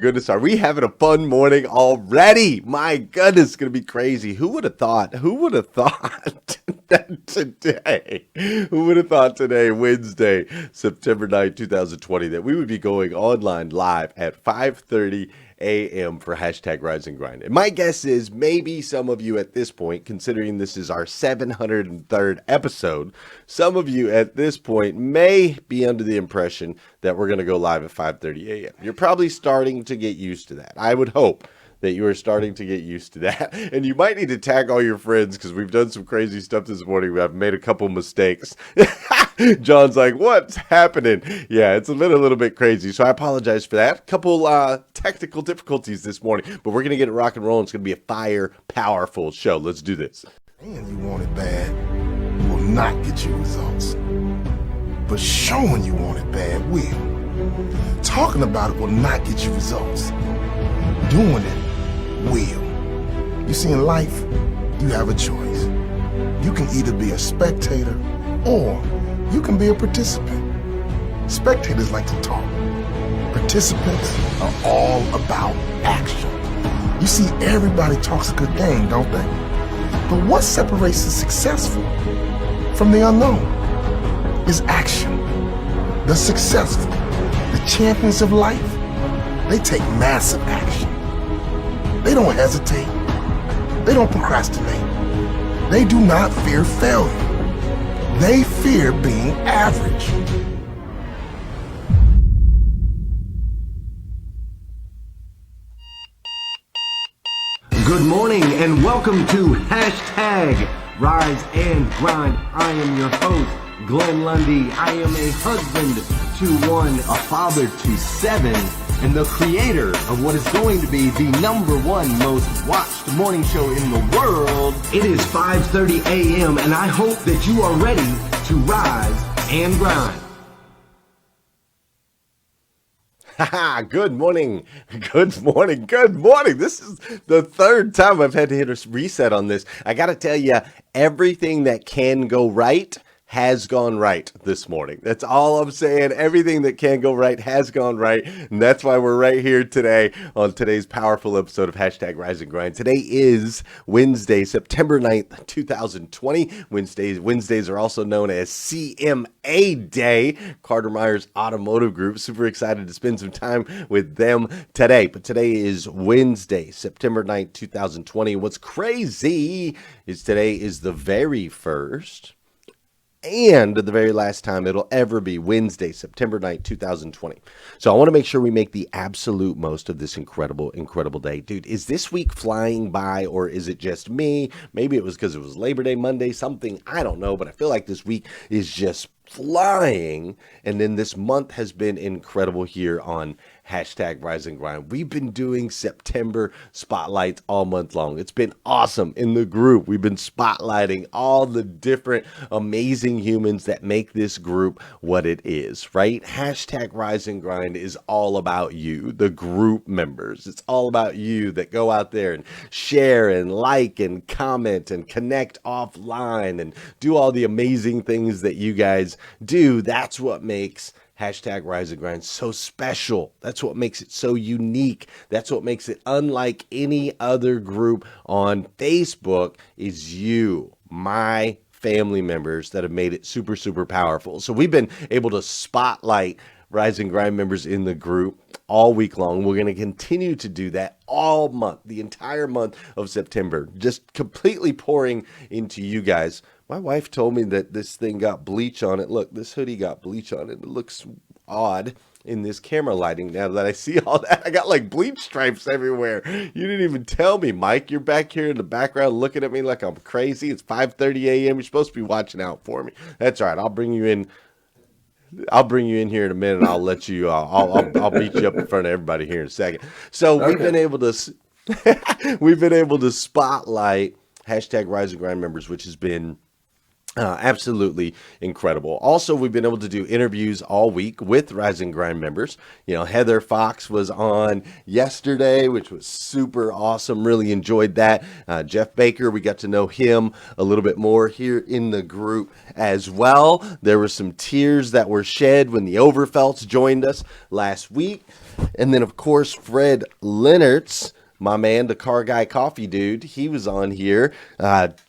Goodness, are we having a fun morning already? My goodness, it's going to be crazy. Who would have thought? Who would have thought that today? Who would have thought today, Wednesday, September 9th, 2020, that we would be going online live at 5:30 a.m. for hashtag Rise and Grind? And my guess is maybe some of you at this point, considering this is our 703rd episode, some of you at this point may be under the impression that we're going to go live at 5:30 a.m. You're probably starting to get used to that. I would hope that you are starting to get used to that. And you might need to tag all your friends because we've done some crazy stuff this morning. I've made a couple mistakes. John's like, what's happening? Yeah, it's been a little bit crazy. So I apologize for that. Couple technical difficulties this morning, but we're going to get it rock and roll. It's going to be a fire, powerful show. Let's do this. And you want it bad will not get you results. But showing you want it bad will. Talking about it will not get you results. Doing it will. You see, in life, you have a choice. You can either be a spectator or you can be a participant. Spectators like to talk. Participants are all about action. You see, everybody talks a good game, don't they? But what separates the successful from the unknown is action. The successful, the champions of life, they take massive action. They don't hesitate. They don't procrastinate. They do not fear failure. They fear being average. Good morning and welcome to hashtag Rise and Grind. I am your host, Glenn Lundy. I am a husband to one, a father to seven, and the creator of what is going to be the #1 most watched morning show in the world. It is 5:30 a.m. and I hope that you are ready to rise and grind. Good morning. Good morning. Good morning. This is the third time I've had to hit a reset on this. I got to tell you, everything that can go right has gone right this morning. That's all I'm saying. Everything that can go right has gone right. And that's why we're right here today on today's powerful episode of hashtag Rise and Grind. Today is Wednesday, September 9th, 2020. Wednesdays are also known as CMA Day, Carter Myers Automotive Group. Super excited to spend some time with them today. But today is Wednesday, September 9th, 2020. What's crazy is today is the very first and the very last time it'll ever be Wednesday, September 9th, 2020. So I want to make sure we make the absolute most of this incredible, incredible day. Dude, is this week flying by or is it just me? Maybe it was because it was Labor Day Monday, something, I don't know, but I feel like this week is just flying. And then this month has been incredible here on hashtag Rise and Grind. We've been doing September spotlights all month long. It's been awesome in the group. We've been spotlighting all the different amazing humans that make this group what it is, right? Hashtag Rise and Grind is all about you, the group members. It's all about you that go out there and share and like and comment and connect offline and do all the amazing things that you guys do. That's what makes hashtag Rise and Grind so special. That's what makes it so unique. That's what makes it unlike any other group on Facebook is you, my family members that have made it super, super powerful. So we've been able to spotlight Rise and Grind members in the group all week long. We're going to continue to do that all month, the entire month of September, just completely pouring into you guys. My wife told me that this thing got bleach on it. Look, this hoodie got bleach on it. It looks odd in this camera lighting. Now that I see all that, I got like bleach stripes everywhere. You didn't even tell me, Mike. You're back here in the background looking at me like I'm crazy. It's 5:30 a.m. You're supposed to be watching out for me. That's all right. I'll bring you in. I'll bring you in here in a minute. And I'll let you. I'll beat you up in front of everybody here in a second. So we've been able to spotlight hashtag Rise and Grind members, which has been Absolutely incredible. Also, we've been able to do interviews all week with Rise and Grind members. You know, Heather Fox was on yesterday, which was super awesome. Really enjoyed that. Jeff Baker, we got to know him a little bit more here in the group as well. There were some tears that were shed when the Overfelts joined us last week. And then, of course, Fred Leonard's my man, the car guy coffee dude, he was on here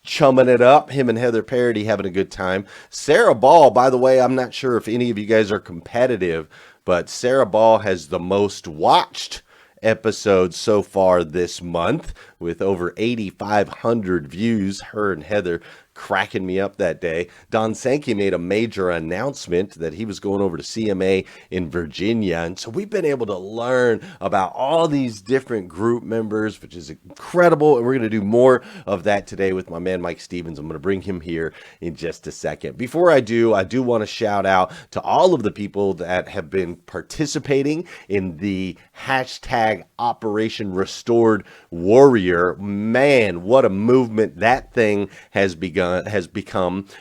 chumming it up. Him and Heather Parody having a good time. Sarah Ball, by the way, I'm not sure if any of you guys are competitive, but Sarah Ball has the most watched episode so far this month with over 8,500 views. Her and Heather cracking me up that day. Don Sankey made a major announcement that he was going over to CMA in Virginia. And so we've been able to learn about all these different group members, which is incredible. And we're going to do more of that today with my man, Mike Stevens. I'm going to bring him here in just a second. Before I do want to shout out to all of the people that have been participating in the hashtag Operation Restored Warrior. Man, what a movement that thing has become.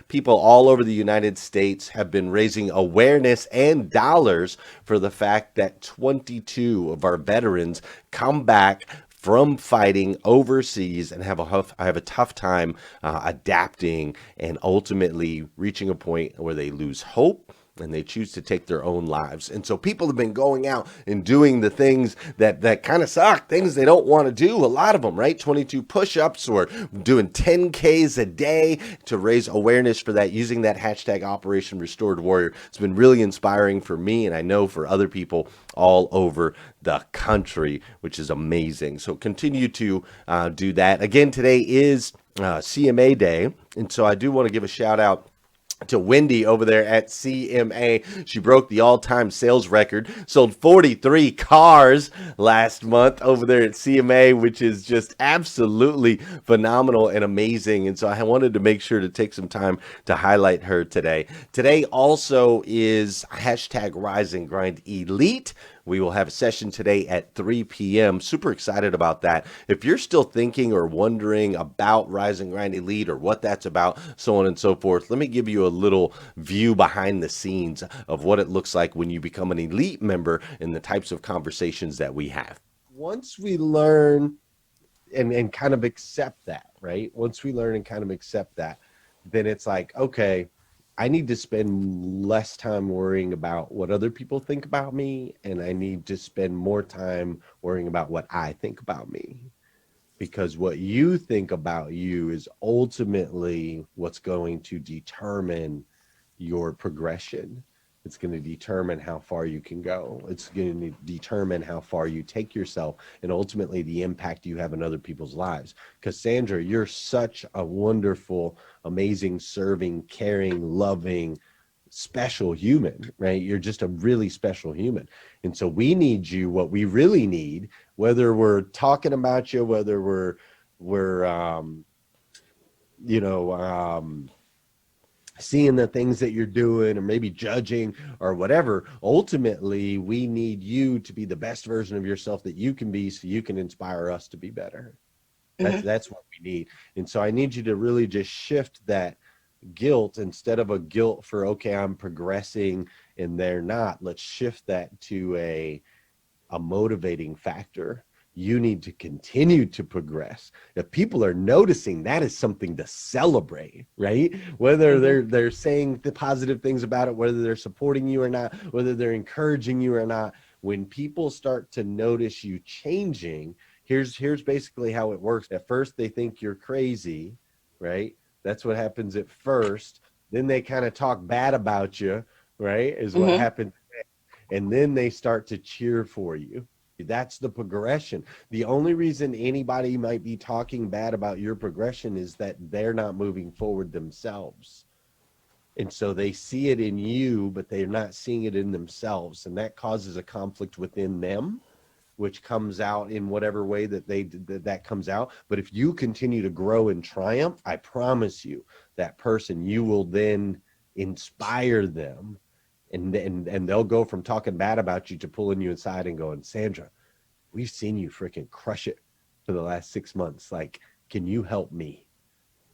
People all over the United States have been raising awareness and dollars for the fact that 22 of our veterans come back from fighting overseas and have a tough time adapting and ultimately reaching a point where they lose hope and they choose to take their own lives. And so people have been going out and doing the things that kind of suck, things they don't want to do, a lot of them, right? 22 push-ups or doing 10Ks a day to raise awareness for that, using that hashtag Operation Restored Warrior. It's been really inspiring for me, and I know for other people all over the country, which is amazing. So continue to do that. Again, today is CMA Day, and so I do want to give a shout out to Wendy over there at CMA. She broke the all-time sales record, sold 43 cars last month over there at CMA, which is just absolutely phenomenal and amazing. And so I wanted to make sure to take some time to highlight her today. Today also is hashtag Rise and Grind Elite. We will have a session today at 3 p.m. Super excited about that. If you're still thinking or wondering about Rise and Grind Elite or what that's about, so on and so forth, let me give you a little view behind the scenes of what it looks like when you become an elite member and the types of conversations that we have. Once we learn and kind of accept that, right? Once we learn and kind of accept that, then it's like, okay, I need to spend less time worrying about what other people think about me, and I need to spend more time worrying about what I think about me. Because what you think about you is ultimately what's going to determine your progression. It's going to determine how far you can go. It's going to determine how far you take yourself and ultimately the impact you have in other people's lives. Because Sandra, you're such a wonderful, amazing, serving, caring, loving, special human, right? You're just a really special human. And so we need you. What we really need, whether we're talking about you, whether we're seeing the things that you're doing or maybe judging or whatever, ultimately we need you to be the best version of yourself that you can be so you can inspire us to be better. That's what we need. And so I need you to really just shift that guilt. Instead of a guilt for, okay, I'm progressing and they're not, let's shift that to a motivating factor. You need to continue to progress. If people are noticing, that is something to celebrate, right? Whether they're saying the positive things about it, whether they're supporting you or not, whether they're encouraging you or not, when people start to notice you changing, here's basically how it works. At first, they think you're crazy, right? That's what happens at first. Then they kind of talk bad about you, right? Is what happens. And then they start to cheer for you. That's the progression. The only reason anybody might be talking bad about your progression is that they're not moving forward themselves. And so they see it in you, but they're not seeing it in themselves. And that causes a conflict within them, which comes out in whatever way that comes out. But if you continue to grow and triumph, I promise you, that person, you will then inspire them. And they'll go from talking bad about you to pulling you inside and going, Sandra, we've seen you freaking crush it for the last 6 months. Like, can you help me?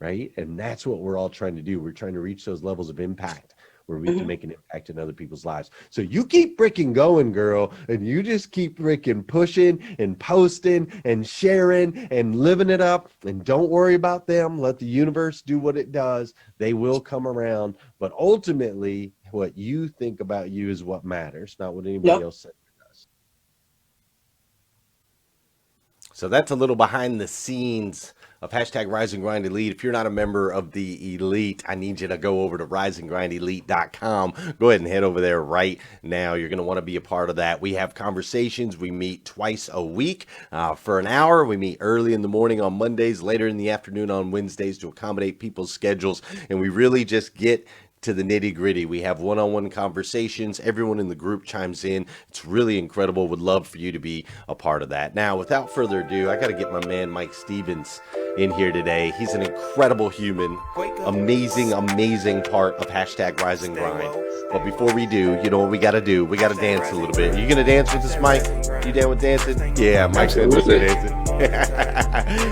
right? And that's what we're all trying to do. We're trying to reach those levels of impact where we can make an impact in other people's lives. So you keep freaking going, girl, and you just keep freaking pushing and posting and sharing and living it up. And don't worry about them. Let the universe do what it does. They will come around. But ultimately, what you think about you is what matters, not what anybody else says. So that's a little behind the scenes of hashtag Rise and Grind Elite. If you're not a member of the Elite, I need you to go over to riseandgrindelite.com. Go ahead and head over there right now. You're going to want to be a part of that. We have conversations. We meet twice a week for an hour. We meet early in the morning on Mondays, later in the afternoon on Wednesdays to accommodate people's schedules. And we really just get to the nitty gritty. We have one-on-one conversations. Everyone in the group chimes in. It's really incredible. Would love for you to be a part of that. Now, without further ado, I got to get my man Mike Stevens in here today. He's an incredible human, amazing part of hashtag Rise and Grind. But before we do, you know what we got to do? We got to dance a little bit. You gonna dance with us, Mike? You down with dancing? Yeah, Mike's with dancing.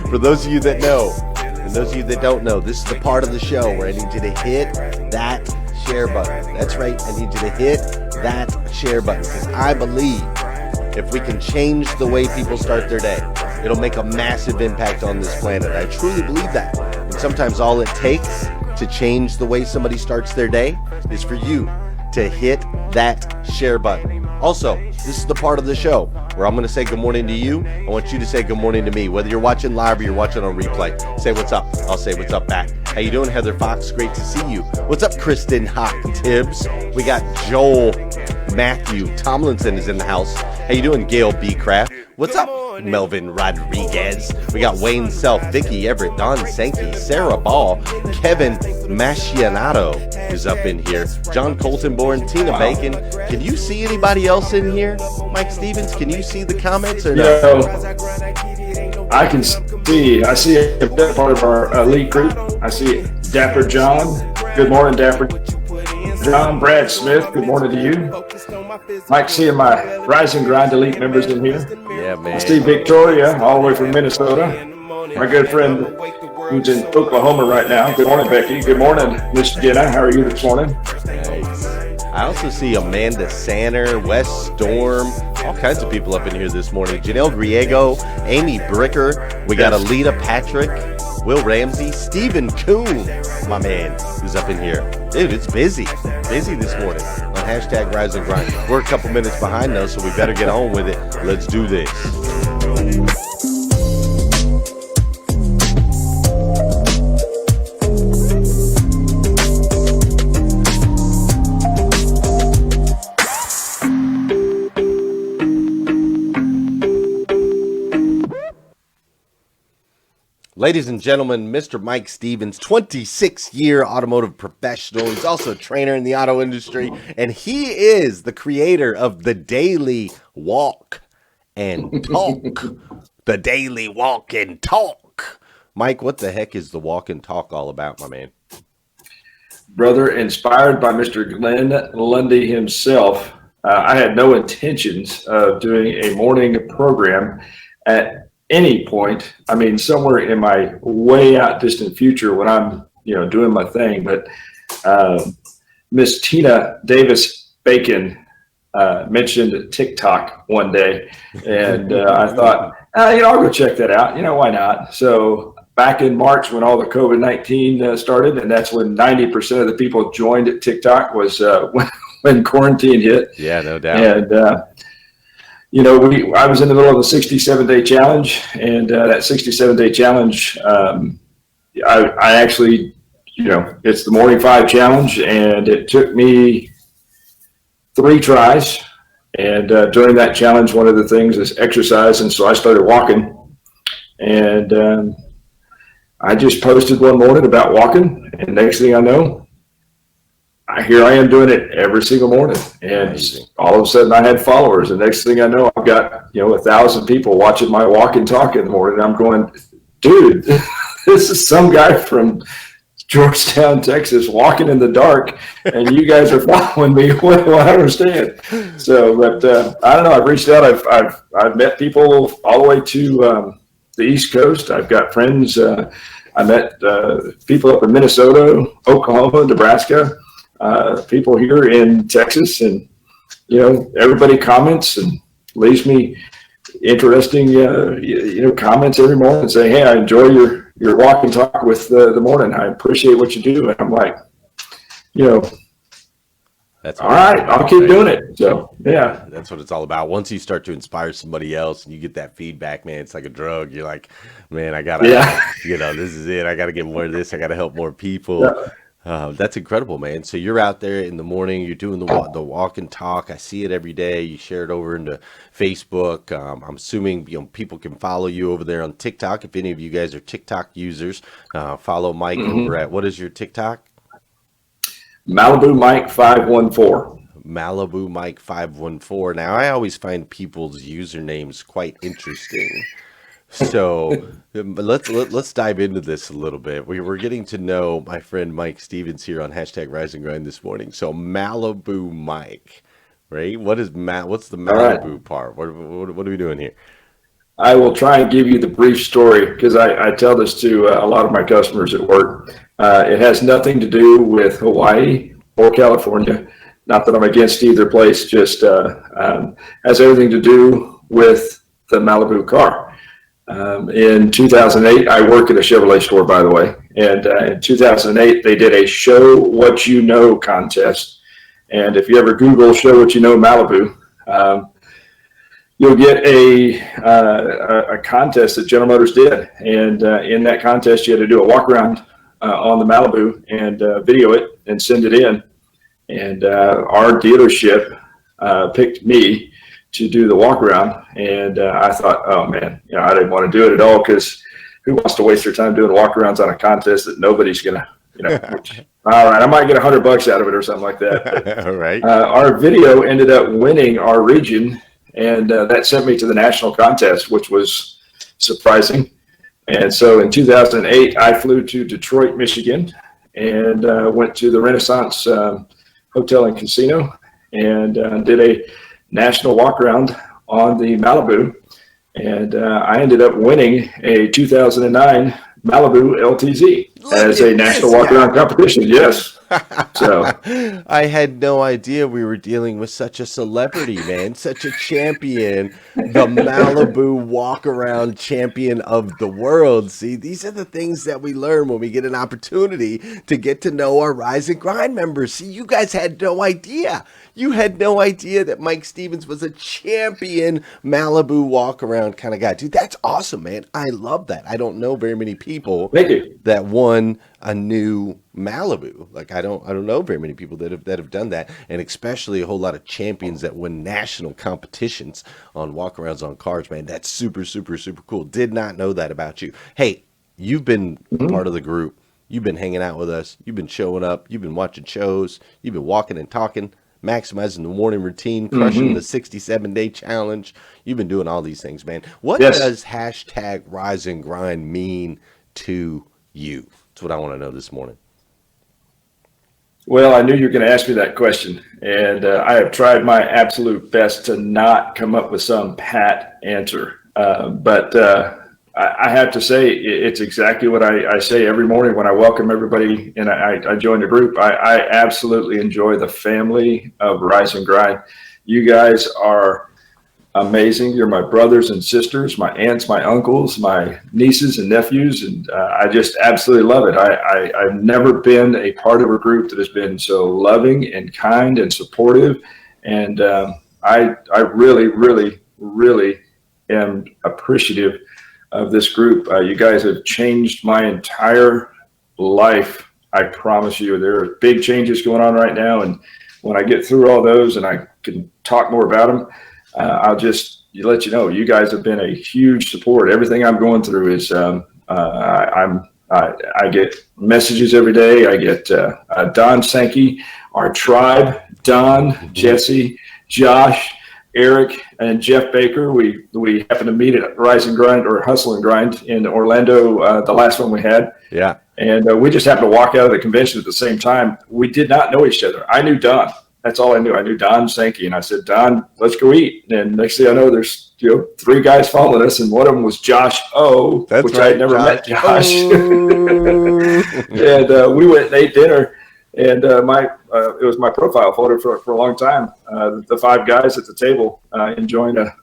For those of you that know, and those of you that don't know, this is the part of the show where I need you to hit that share button. That's right. I need you to hit that share button because I believe if we can change the way people start their day, it'll make a massive impact on this planet. I truly believe that. And sometimes all it takes to change the way somebody starts their day is for you to hit that share button. Also, this is the part of the show where I'm going to say good morning to you. I want you to say good morning to me, whether you're watching live or you're watching on replay. Say what's up. I'll say what's up back. How you doing, Heather Fox? Great to see you. What's up, Kristen Hawk Tibbs? We got Joel Matthew Tomlinson is in the house. How you doing, Gail B. Craft? What's up, Melvin Rodriguez? We got Wayne Self, Vicky Everett, Don Sankey, Sarah Ball, Kevin Mascianato is up in here. John Coltonborn, Tina Bacon. Can you see anybody else in here? Mike Stevens, can you see the comments or no? I can see. I see a part of our elite group. I see Dapper John. Good morning, Dapper John. Brad Smith, good morning to you. Mike, seeing my Rise and Grind Elite members in here. Yeah, man. Steve Victoria, all the way from Minnesota. My good friend who's in Oklahoma right now. Good morning, Becky. Good morning, Miss Jenna. How are you this morning? Nice. I also see Amanda Sanner, Wes Storm, all kinds of people up in here this morning. Janelle Griego, Amy Bricker. We got Alita Patrick, Will Ramsey, Stephen Kuhn, my man, who's up in here. Dude, it's busy this morning on hashtag Rise and Grind. We're a couple minutes behind though, so we better get on with it. Let's do this. Ladies and gentlemen, Mr. Mike Stevens, 26-year automotive professional. He's also a trainer in the auto industry, and he is the creator of the Daily Walk and Talk. The Daily Walk and Talk. Mike, what the heck is the Walk and Talk all about, my man? Brother, inspired by Mr. Glenn Lundy himself, I had no intentions of doing a morning program at any point. I mean, somewhere in my way out distant future when I'm, doing my thing. But Miss Tina Davis Bacon mentioned TikTok one day, and I thought, I'll go check that out. Why not? So back in March when all the COVID-19 started, and that's when 90% of the people joined TikTok was when quarantine hit. Yeah, no doubt. And I was in the middle of the 67-day challenge, and that 67-day challenge, I actually, it's the Morning 5 challenge, and it took me 3 tries. And during that challenge, one of the things is exercise, and so I started walking. And I just posted one morning about walking, and next thing I know, here I am doing it every single morning, and amazing. All of a sudden I had followers. And next thing I know, I've got 1,000 people watching my walk and talk in the morning. And I'm going, dude, this is some guy from Georgetown, Texas, walking in the dark, and you guys are following me. What do I understand? So, but I don't know. I've reached out. I've met people all the way to the East Coast. I've got friends I met people up in Minnesota, Oklahoma, Nebraska, people here in Texas, and everybody comments and leaves me interesting comments every morning saying, hey, I enjoy your walk and talk with the morning. I appreciate what you do. And I'm like, That's all right, I'll keep doing it. So, yeah. That's what it's all about. Once you start to inspire somebody else and you get that feedback, man, it's like a drug. You're like, man, I got to, this is it. I got to get more of this. I got to help more people. That's incredible, man. So you're out there in the morning, you're doing the walk and talk. I see it every day. You share it over into Facebook. I'm assuming people can follow you over there on TikTok. If any of you guys are TikTok users, follow Mike over at, what is your TikTok? Malibu Mike 514. Malibu Mike 514. Now, I always find people's usernames quite interesting. So let's dive into this a little bit. We're getting to know my friend Mike Stevens here on hashtag Riseandgrind this morning. So Malibu Mike, right? What's the Malibu part? What are we doing here? I will try and give you the brief story because I tell this to a lot of my customers at work. It has nothing to do with Hawaii or California. Not that I'm against either place, just has everything to do with the Malibu car. In 2008, I work at a Chevrolet store, by the way. And in 2008, they did a Show What You Know contest. And if you ever Google Show What You Know Malibu, you'll get a contest that General Motors did. And in that contest, you had to do a walk around on the Malibu and video it and send it in. And our dealership picked me to do the walk around. And I thought, oh man, I didn't want to do it at all because who wants to waste their time doing walk arounds on a contest that nobody's going to, all right, I might get $100 out of it or something like that. But, all right. Our video ended up winning our region. And that sent me to the national contest, which was surprising. And so in 2008, I flew to Detroit, Michigan, and went to the Renaissance Hotel and Casino and did a national walk around on the Malibu. And I ended up winning a 2009 Malibu LTZ as a national walk around competition. Yes. So I had no idea we were dealing with such a celebrity, man, such a champion, the Malibu walk around champion of the world. See, these are the things that we learn when we get an opportunity to get to know our Rise and Grind members. See, you guys had no idea. You had no idea that Mike Stevens was a champion Malibu walk around kind of guy. Dude, that's awesome, man. I love that. I don't know very many people that won a new Malibu. Like I don't know very many people that have done that, and especially a whole lot of champions that win national competitions on walk-arounds on cars, man. That's super, super, super cool. Did not know that about you. Hey, you've been part of the group. You've been hanging out with us. You've been showing up. You've been watching shows. You've been walking and talking, maximizing the morning routine, crushing the 67-day challenge. You've been doing all these things, man. What does hashtag Rise and Grind mean to you? That's what I want to know this morning. Well, I knew you were going to ask me that question, and I have tried my absolute best to not come up with some pat answer. But I have to say it's exactly what I say every morning when I welcome everybody and I join the group. I absolutely enjoy the family of Rise and Grind. You guys are amazing. You're my brothers and sisters, my aunts, my uncles, my nieces and nephews, and I just absolutely love it. I've never been a part of a group that has been so loving and kind and supportive, and I really, really, really am appreciative of this group. You guys have changed my entire life. I promise you, there are big changes going on right now, and when I get through all those and I can talk more about them, I'll just let you know, you guys have been a huge support. Everything I'm going through is, I get messages every day. I get Don Sankey, our tribe, Don, Jesse, Josh, Eric, and Jeff Baker. We happened to meet at Rise and Grind or Hustle and Grind in Orlando, the last one we had. Yeah. And we just happened to walk out of the convention at the same time. We did not know each other. I knew Don. that's all I knew. I knew Don Sankey, and I said, Don, let's go eat. And next thing I know, there's 3 guys following us, and one of them was Josh O, That's which right, I had never met Josh. Oh. And we went and ate dinner, and it was my profile photo for a long time. The 5 guys at the table enjoying a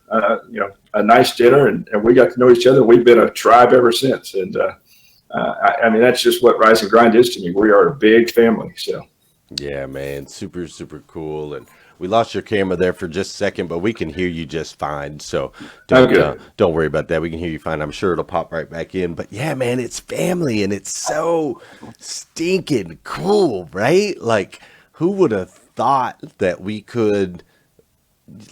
nice dinner, and we got to know each other. We've been a tribe ever since, and I mean, that's just what Rise and Grind is to me. We are a big family. So. Yeah, man, super, super cool. And we lost your camera there for just a second, but we can hear you just fine. So don't worry about that. We can hear you fine. I'm sure it'll pop right back in. But yeah, man, it's family, and it's so stinking cool, right? Like, who would have thought that we could,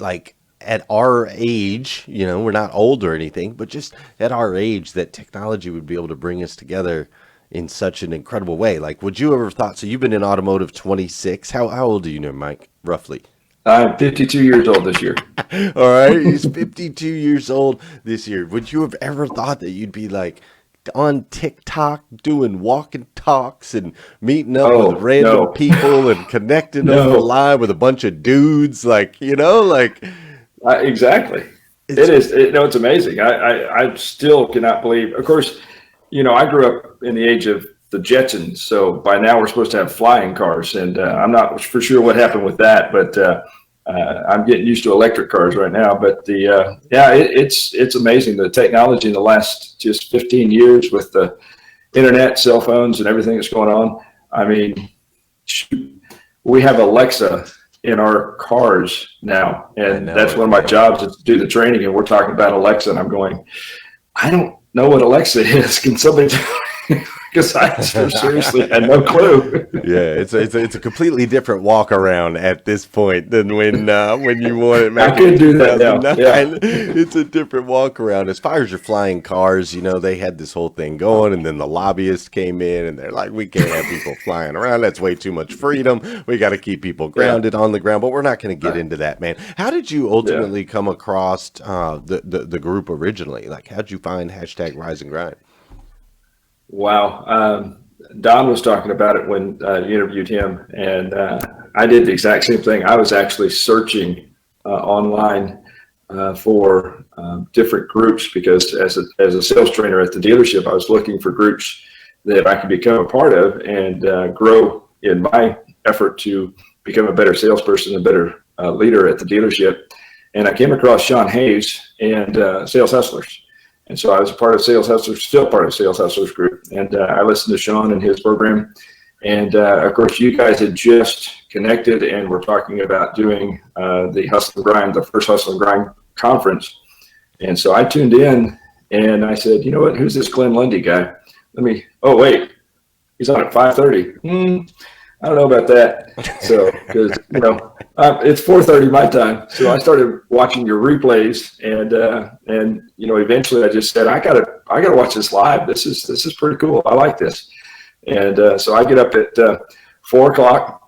like, at our age, we're not old or anything, but just at our age, that technology would be able to bring us together in such an incredible way. Like, would you ever thought, so you've been in automotive 26. How old are you now, Mike, roughly? I'm 52 years old this year. All right. He's 52 years old this year. Would you have ever thought that you'd be like on TikTok doing walk and talks and meeting up with random people and connecting over the line with a bunch of dudes? Like, exactly. It's amazing. I still cannot believe, of course, I grew up in the age of the Jetsons, so by now we're supposed to have flying cars, and I'm not for sure what happened with that, but I'm getting used to electric cars right now. But it's amazing, the technology in the last just 15 years with the internet, cell phones, and everything that's going on. I mean, we have Alexa in our cars now, and that's one of my jobs is to do the training, and we're talking about Alexa, and I'm going, I don't know what Alexa is. Can somebody tell me? Because I seriously had no clue. Yeah, it's a completely different walk around at this point than when you won it. I could do that now. Yeah. It's a different walk around. As far as your flying cars, they had this whole thing going, and then the lobbyists came in, and they're like, we can't have people flying around. That's way too much freedom. We got to keep people grounded on the ground. But we're not going to get into that, man. How did you ultimately come across the group originally? Like, how'd you find #RiseandGrind? Wow. Don was talking about it when you interviewed him, and I did the exact same thing. I was actually searching online for different groups, because as a sales trainer at the dealership, I was looking for groups that I could become a part of and grow in my effort to become a better salesperson, a better leader at the dealership. And I came across Sean Hayes and Sales Hustlers. And so I was a part of Sales Hustlers, still part of Sales Hustlers group. And I listened to Sean and his program. And of course, you guys had just connected and were talking about doing the Hustle and Grind, the first Hustle and Grind conference. And so I tuned in and I said, you know what, who's this Glenn Lundy guy? Wait, he's on at 5:30. I don't know about that. So, because, it's 4:30 my time. So I started watching your replays, and eventually I just said, I gotta watch this live. This is pretty cool. I like this. And so I get up at 4:00,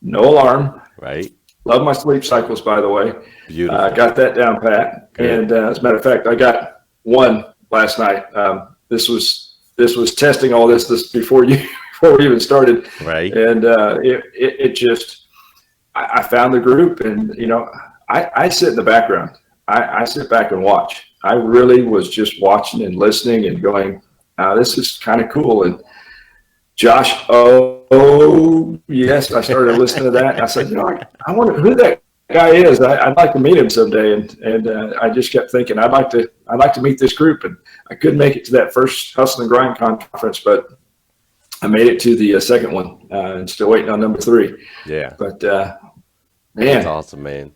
no alarm. Right. Love my sleep cycles, by the way. Beautiful. Got that down pat. Good. And as a matter of fact, I got one last night. This was testing all this before we even started. Right. And it just, I found the group, and I sit in the background. I sit back and watch. I really was just watching and listening and going, this is kind of cool. And Josh, yes, I started listening to that. And I said, I wonder who that guy is. I'd like to meet him someday. And I just kept thinking, I'd like to meet this group. And I couldn't make it to that first Hustle and Grind conference, but I made it to the second one, and still waiting on number 3. Yeah. But man, that's awesome, man.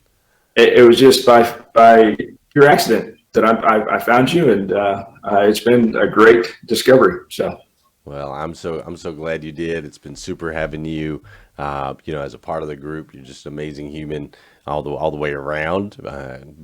It was just by pure accident that I found you, and it's been a great discovery. So. Well, I'm so glad you did. It's been super having you, as a part of the group. You're just an amazing human. all the way around.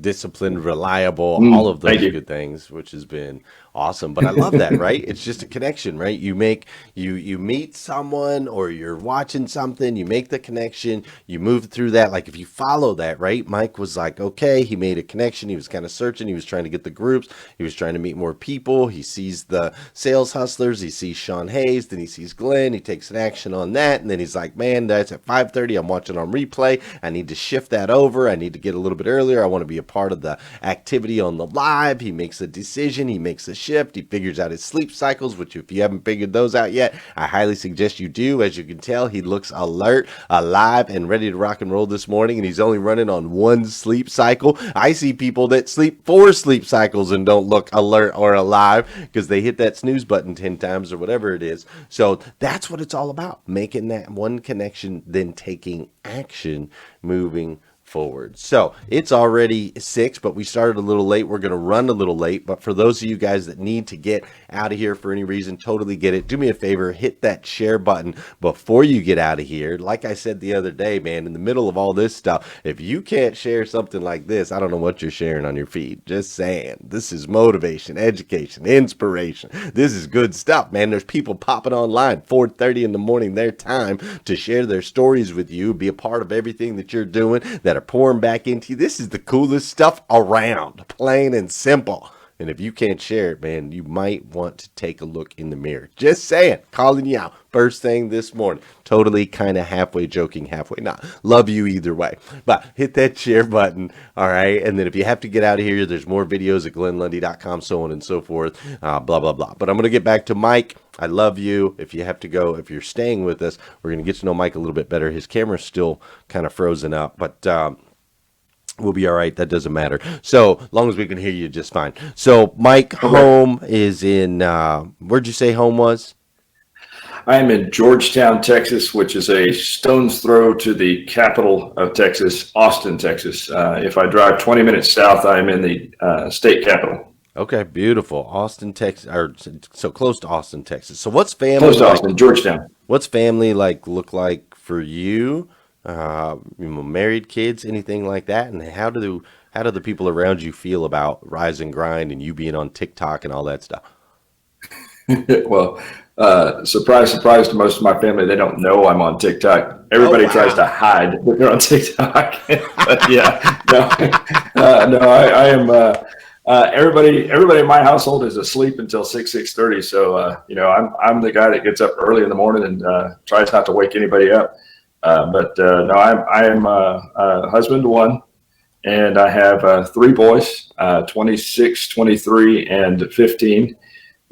Disciplined, reliable, all of those Thank you. good things, which has been awesome. But I love that, right? It's just a connection, right? You meet someone or you're watching something, you make the connection, you move through that. Like if you follow that, right? Mike was like, okay, he made a connection. He was kind of searching. He was trying to get the groups. He was trying to meet more people. He sees the sales hustlers. He sees Sean Hayes. Then he sees Glenn. He takes an action on that. And then he's like, man, that's at 5:30. I'm watching on replay. I need to shift that over. I need to get a little bit earlier. I want to be a part of the activity on the live. He makes a decision. He makes a shift. He figures out his sleep cycles, which if you haven't figured those out yet, I highly suggest you do. As you can tell, he looks alert, alive, and ready to rock and roll this morning, and he's only running on one sleep cycle. I see people that sleep 4 sleep cycles and don't look alert or alive because they hit that snooze button 10 times or whatever it is. So that's what it's all about, making that one connection, then taking action, moving forward. So it's already 6, but we started a little late. We're going to run a little late, but for those of you guys that need to get out of here for any reason, totally get it. Do me a favor, hit that share button before you get out of here. Like I said the other day, man, in the middle of all this stuff, if you can't share something like this, I don't know what you're sharing on your feed. Just saying, this is motivation, education, inspiration. This is good stuff, man. There's people popping online 4:30 in the morning, their time, to share their stories with you, be a part of everything that you're doing, that are pouring back into you. This is the coolest stuff around, plain and simple. And if you can't share it, man, you might want to take a look in the mirror. Just saying, calling you out first thing this morning. Totally kind of halfway joking, halfway not. Love you either way. But hit that share button, all right? And then if you have to get out of here, there's more videos at glennlundy.com, so on and so forth, blah, blah, blah. But I'm going to get back to Mike. I love you. If you have to go, if you're staying with us, we're going to get to know Mike a little bit better. His camera's still kind of frozen up, but we'll be all right. That doesn't matter. So long as we can hear you just fine. So Mike, home is in, where'd you say home was? I am in Georgetown, Texas, which is a stone's throw to the capital of Texas, Austin, Texas. If I drive 20 minutes south, I am in the state capital. Okay, beautiful. Austin, Texas, or so close to Austin, Texas. So what's family Close to like? Austin, Georgetown. What's family like look like for you? Married, kids, anything like that? And how do the people around you feel about Rise and Grind and you being on TikTok and all that stuff? Well, surprise, surprise to most of my family, they don't know I'm on TikTok. Everybody tries to hide that they're on TikTok. But yeah, no, I am. Everybody in my household is asleep until 6:30. So I'm the guy that gets up early in the morning and tries not to wake anybody up. No, I am a husband to one, and I have 3 boys, 26, 23, and 15.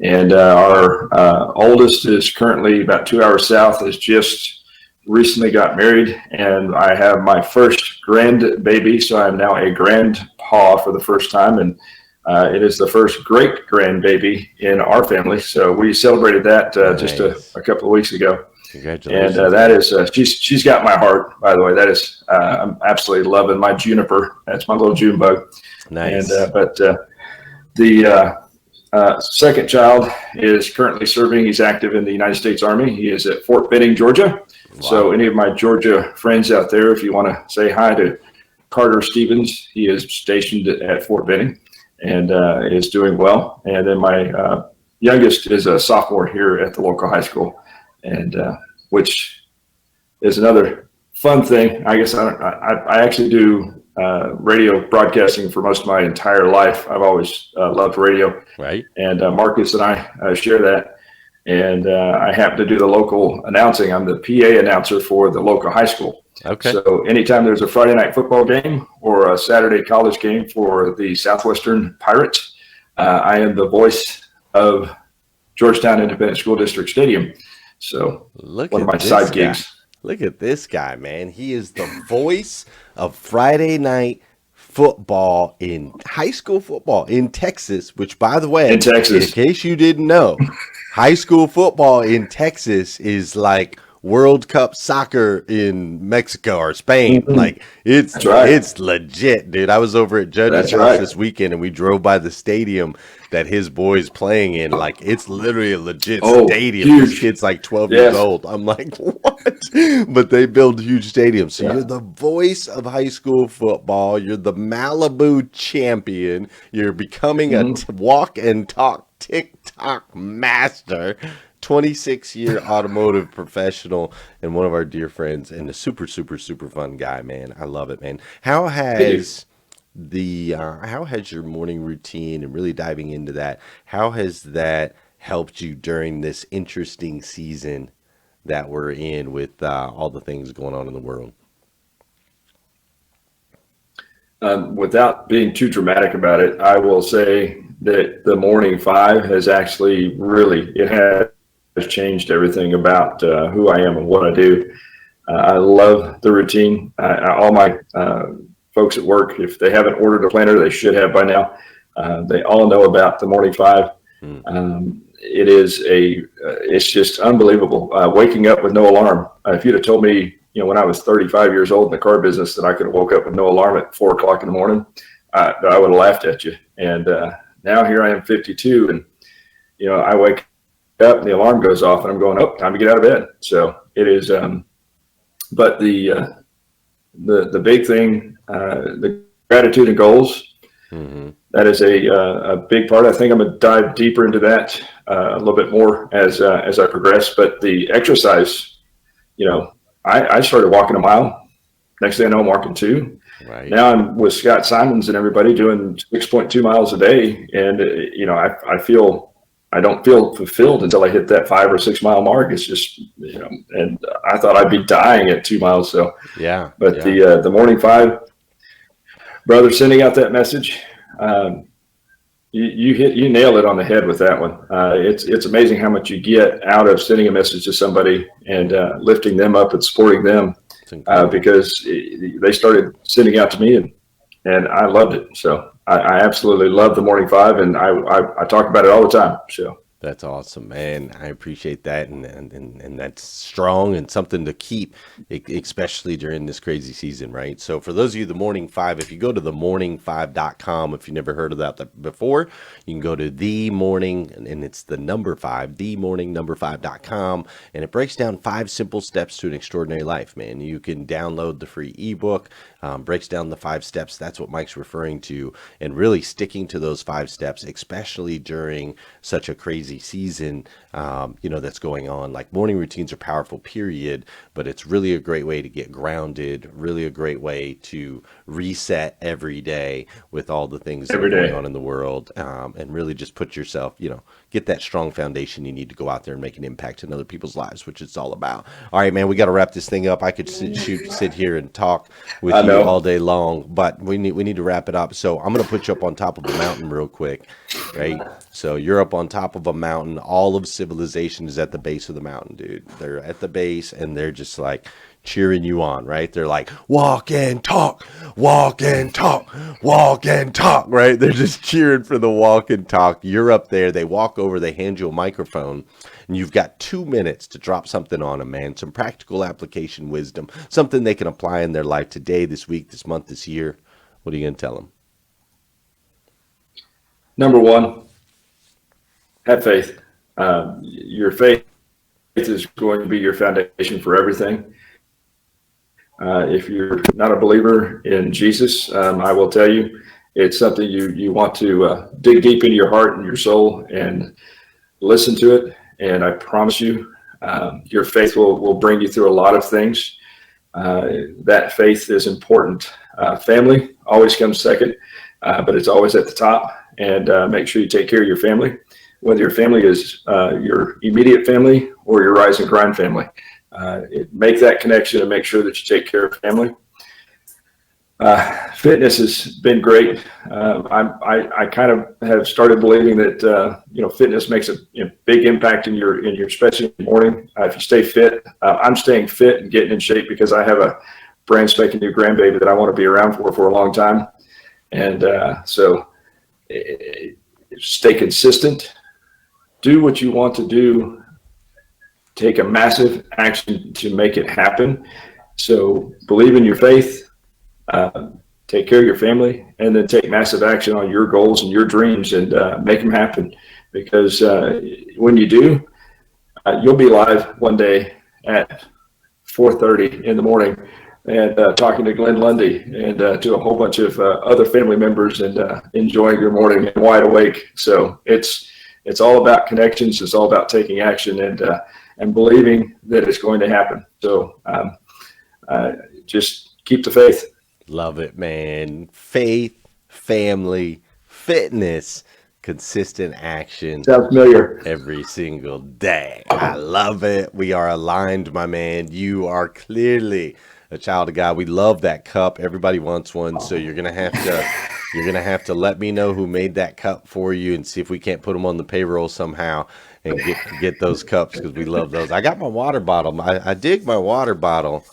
And our oldest is currently about 2 hours south, has just recently got married, and I have my first grandbaby, so I'm now a grandpa for the first time, and it is the first great grandbaby in our family. So we celebrated that just a couple of weeks ago. Congratulations. And that is, she's got my heart, by the way. That is, I'm absolutely loving my Juniper. That's my little June bug. Nice. And, but the second child is currently serving. He's active in the United States Army. He is at Fort Benning, Georgia. Wow. So any of my Georgia friends out there, if you want to say hi to Carter Stevens, he is stationed at Fort Benning and is doing well. And then my youngest is a sophomore here at the local high school. And which is another fun thing. I guess I actually do radio broadcasting for most of my entire life. I've always loved radio. Right. And Marcus and I share that. And I happen to do the local announcing. I'm the PA announcer for the local high school. Okay. So anytime there's a Friday night football game or a Saturday college game for the Southwestern Pirates, I am the voice of Georgetown Independent School District Stadium. So one of my side gigs. Look at this guy, man. He is the voice of Friday night football in high school football in Texas, which, by the way, in case you didn't know, high school football in Texas is like World Cup soccer in Mexico or Spain. Like That's right. it's legit, dude. I was over at Judge's That's house right. this weekend and we drove by the stadium that his boy's playing in. Like it's literally a legit Oh, stadium. This huge. kid's like 12 years Yes. old. I'm like, what? But they build huge stadiums. So Yeah. you're the voice of high school football. You're the Malibu champion. You're becoming a walk and talk TikTok master. 26-year automotive professional and one of our dear friends and a super, super, super fun guy, man. I love it, man. How has how has your morning routine and really diving into that, how has that helped you during this interesting season that we're in with all the things going on in the world? Without being too dramatic about it, I will say that the morning five has actually it has changed everything about who I am and what I do. I love the routine. All my folks at work, if they haven't ordered a planner, they should have by now. They all know about the morning five. It's just unbelievable. Waking up with no alarm. If you'd have told me, when I was 35 years old in the car business that I could have woke up with no alarm at 4 o'clock in the morning, I would have laughed at you. And now here I am 52 and, I wake up and the alarm goes off and I'm going, oh, time to get out of bed. So it is, but the big thing, the gratitude and goals, that is a big part. I think I'm going to dive deeper into that a little bit more as I progress. But the exercise, I started walking a mile. Next thing I know, I'm walking 2. Right. Now I'm with Scott Simons and everybody doing 6.2 miles a day. And, I don't feel fulfilled until I hit that 5 or 6 mile mark. It's just, and I thought I'd be dying at 2 miles. So, Yeah. but yeah. the morning five, brother, sending out that message, you nailed it on the head with that one. It's amazing how much you get out of sending a message to somebody and lifting them up and supporting them because they started sending out to me and I loved it. So I absolutely love the morning five and I talk about it all the time. So. That's awesome, man. I appreciate that, and that's strong and something to keep, especially during this crazy season, right? So for those of you, the Morning Five, if you go to themorning5.com, if you never heard of that before, you can go to the morning, and it's the number 5, themorningnumber5.com, and it breaks down 5 simple steps to an extraordinary life, man. You can download the free ebook, breaks down the 5 steps. That's what Mike's referring to, and really sticking to those 5 steps, especially during such a crazy season, that's going on. Like morning routines are powerful, period, but it's really a great way to get grounded, really a great way to reset every day with all the things that are going on in the world, and really just put yourself, get that strong foundation you need to go out there and make an impact in other people's lives, which it's all about. All right, man, we got to wrap this thing up. I could sit here and talk with you all day long, but we need to wrap it up. So I'm going to put you up on top of a mountain real quick, right? So you're up on top of a mountain. All of civilization is at the base of the mountain, dude. They're at the base and they're just like cheering you on, right? They're like, walk and talk, walk and talk, walk and talk, right? They're just cheering for the walk and talk. You're up there. They walk over, they hand you a microphone, and you've got 2 minutes to drop something on them, man. Some practical application wisdom, something they can apply in their life today, this week, this month, this year. What are you going to tell them? Number 1, have faith. Your faith is going to be your foundation for everything. If you're not a believer in Jesus, I will tell you, it's something you want to dig deep into your heart and your soul and listen to it. And I promise you, your faith will bring you through a lot of things. That faith is important. Family always comes second, but it's always at the top. And make sure you take care of your family, whether your family is your immediate family or your Rise and Grind family. Make that connection and make sure that you take care of family. Fitness has been great. I kind of have started believing that fitness makes a big impact in your especially in the morning. If you stay fit, I'm staying fit and getting in shape because I have a brand spanking new grandbaby that I want to be around for a long time, and so stay consistent. Do what you want to do take a massive action to make it happen. So believe in your faith, take care of your family, and then take massive action on your goals and your dreams and make them happen. Because when you do, you'll be live one day at 4:30 in the morning and talking to Glenn Lundy and to a whole bunch of other family members and enjoying your morning and wide awake. So it's all about connections. It's all about taking action and believing that it's going to happen. So just keep the faith. Love it, man. Faith, family, fitness, consistent action. Sounds familiar. Every single day. I love it. We are aligned, my man. You are clearly a child of God. We love that cup. Everybody wants one, so you're gonna have to let me know who made that cup for you and see if we can't put them on the payroll somehow and get those cups, because we love those. I got my water bottle. I dig my water bottle.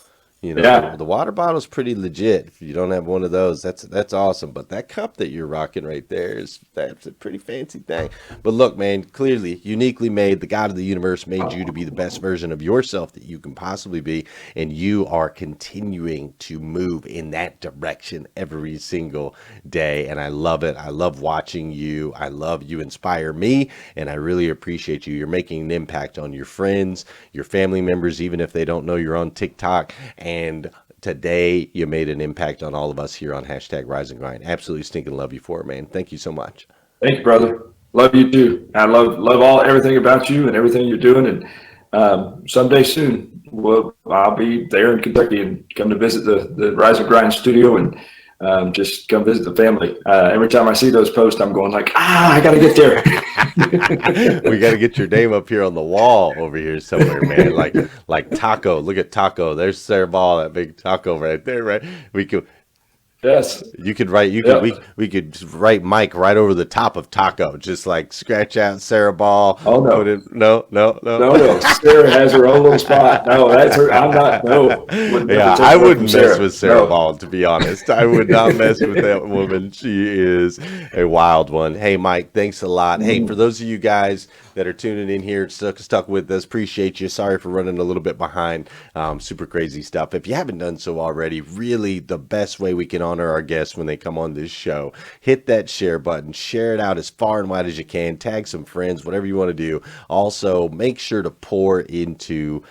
You know, Yeah. the water bottle's pretty legit. If you don't have one of those, that's awesome. But that cup that you're rocking right there that's a pretty fancy thing. But look, man, clearly, uniquely made. The God of the universe made you to be the best version of yourself that you can possibly be, and you are continuing to move in that direction every single day. And I love it. I love watching you. I love you inspire me, and I really appreciate you. You're making an impact on your friends, your family members, even if they don't know you're on TikTok. And today you made an impact on all of us here on #RiseandGrind. Absolutely stinking love you for it, man. Thank you so much. Thank you, brother. Love you too. I love everything about you and everything you're doing. And someday soon, I'll be there in Kentucky and come to visit the Rise and Grind studio and just come visit the family. Every time I see those posts, I'm going like, I got to get there. We got to get your name up here on the wall over here somewhere, man. Like Taco. Look at Taco. There's Sarah Ball, that big Taco right there, right? We could. Yes. You could write. We could write Mike right over the top of Taco. Just like scratch out Sarah Ball. Oh no. Put in, no. No. Sarah has her own little spot. No, that's her. I'm not. No. Yeah, I wouldn't mess with Sarah Ball, to be honest. I would not mess with that woman. She is a wild one. Hey, Mike, thanks a lot. Hey, for those of you guys that are tuning in here, stuck with us, appreciate you. Sorry for running a little bit behind. Super crazy stuff. If you haven't done so already, really the best way we can honor our guests when they come on this show, hit that share button, share it out as far and wide as you can, tag some friends, whatever you want to do. Also, make sure to pour into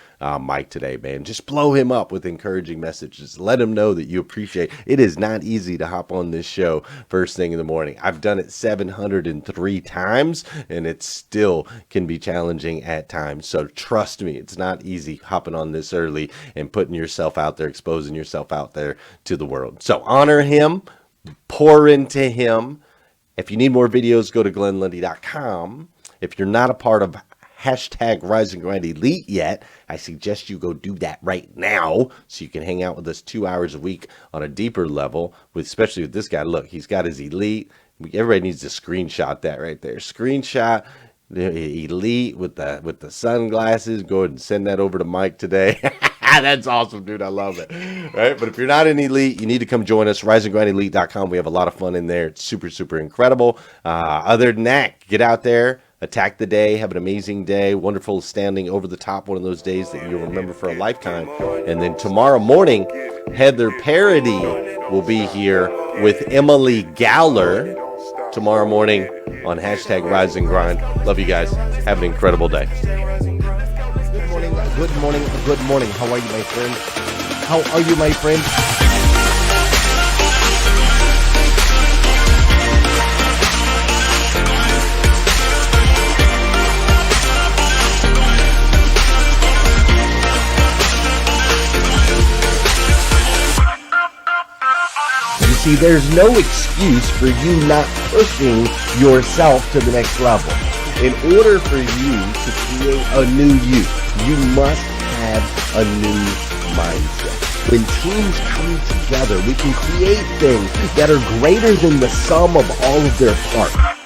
Mike today, man. Just blow him up with encouraging messages. Let him know that you appreciate. It is not easy to hop on this show first thing in the morning. I've done it 703 times, and it still can be challenging at times. So trust me, it's not easy hopping on this early and putting yourself out there, exposing yourself out there to the world. So honor him, pour into him. If you need more videos, go to glennlundy.com. If you're not a part of #RiseandGrind Elite yet, I suggest you go do that right now so you can hang out with us 2 hours a week on a deeper level, especially with this guy. Look, he's got his Elite. Everybody needs to screenshot that right there. Screenshot the Elite with the sunglasses. Go ahead and send that over to Mike today. That's awesome, dude. I love it. Right? But if you're not an Elite, you need to come join us. RiseandGrindElite.com. We have a lot of fun in there. It's super, super incredible. Other than that, get out there. Attack the day, have an amazing day, wonderful, standing over the top, one of those days that you'll remember for a lifetime. And then tomorrow morning, Heather Parody will be here with Emily Gowler tomorrow morning on #Rise and Grind. Love you guys. Have an incredible day. Good morning, good morning, good morning. How are you, my friend? How are you, my friend? See, there's no excuse for you not pushing yourself to the next level. In order for you to create a new you must have a new mindset. When teams come together, we can create things that are greater than the sum of all of their parts.